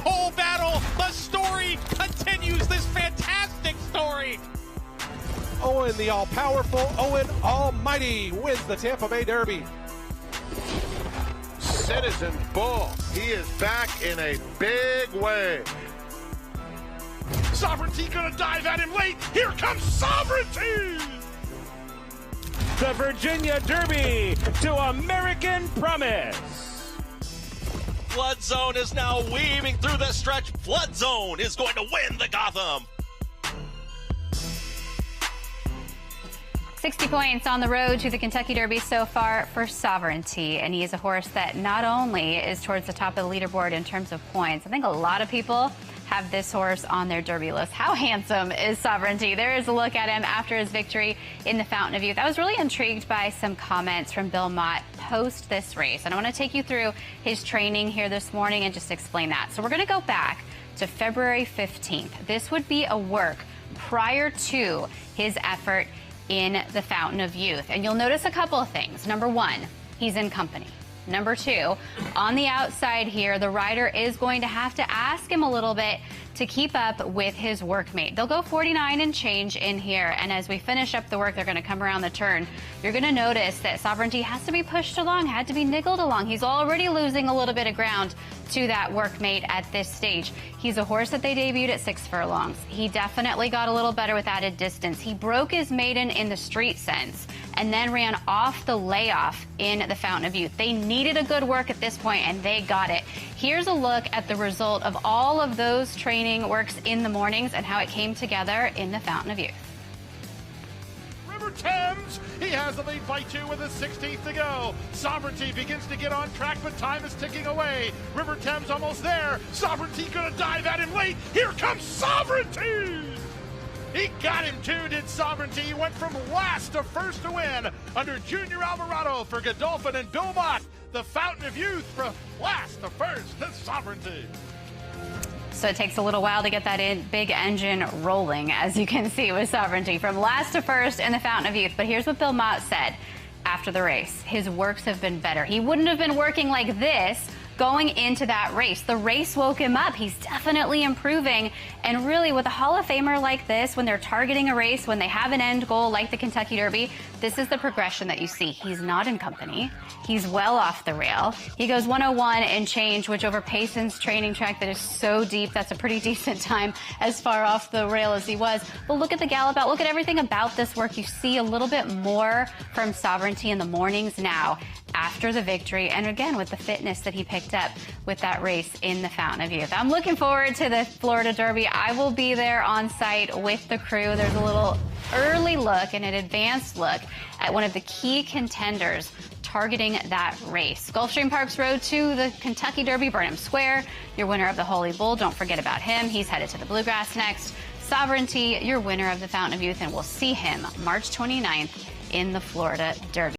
pole battle. The story continues, this fantastic story. Owen, the all-powerful Owen Almighty, wins the Tampa Bay Derby. Citizen Bull, he is back in a big way. Sovereignty gonna dive at him late. Here comes Sovereignty! The Virginia Derby to American Promise. Flood Zone is now weaving through the stretch. Flood Zone is going to win the Gotham. 60 points on the road to the Kentucky Derby so far for Sovereignty. And he is a horse that not only is towards the top of the leaderboard in terms of points, I think a lot of people have this horse on their Derby list. How handsome is Sovereignty? There is a look at him after his victory in the Fountain of Youth. I was really intrigued by some comments from Bill Mott post this race. And I want to take you through his training here this morning and just explain that. So we're going to go back to February 15th. This would be a work prior to his effort in the Fountain of Youth. And you'll notice a couple of things. Number one, he's in company. Number two, on the outside here, the rider is going to have to ask him a little bit to keep up with his workmate. They'll go 49 and change in here, and as we finish up the work, they're going to come around the turn. You're going to notice that Sovereignty has to be pushed along, had to be niggled along. He's already losing a little bit of ground to that workmate at this stage. He's a horse that they debuted at 6 furlongs. He definitely got a little better with added distance. He broke his maiden in the street sense and then ran off the layoff in the Fountain of Youth. They needed a good work at this point, and they got it. Here's a look at the result of all of those training works in the mornings and how it came together in the Fountain of Youth. River Thames, he has the lead by 2 with a 16th to go. Sovereignty begins to get on track, but time is ticking away. River Thames almost there. Sovereignty gonna dive at him late. Here comes Sovereignty! He got him too, did Sovereignty. He went from last to first to win under Junior Alvarado for Godolphin and Bill Mott. The Fountain of Youth from last to first to Sovereignty. So it takes a little while to get that big engine rolling, as you can see with Sovereignty, from last to first in the Fountain of Youth. But here's what Bill Mott said after the race. His works have been better. He wouldn't have been working like this going into that race. The race woke him up. He's definitely improving. And really, with a Hall of Famer like this, when they're targeting a race, when they have an end goal like the Kentucky Derby, this is the progression that you see. He's not in company. He's well off the rail. He goes 101 and change, which over Payson's training track that is so deep, that's a pretty decent time as far off the rail as he was. But look at the gallop out. Look at everything about this work. You see a little bit more from Sovereignty in the mornings now after the victory. And again, with the fitness that he picked up with that race in the Fountain of Youth. I'm looking forward to the Florida Derby. I will be there on site with the crew. There's a little early look and an advanced look at one of the key contenders targeting that race. Gulfstream Park's road to the Kentucky Derby, Burnham Square. Your winner of the Holy Bull, don't forget about him. He's headed to the Bluegrass next. Sovereignty, your winner of the Fountain of Youth, and we'll see him March 29th in the Florida Derby.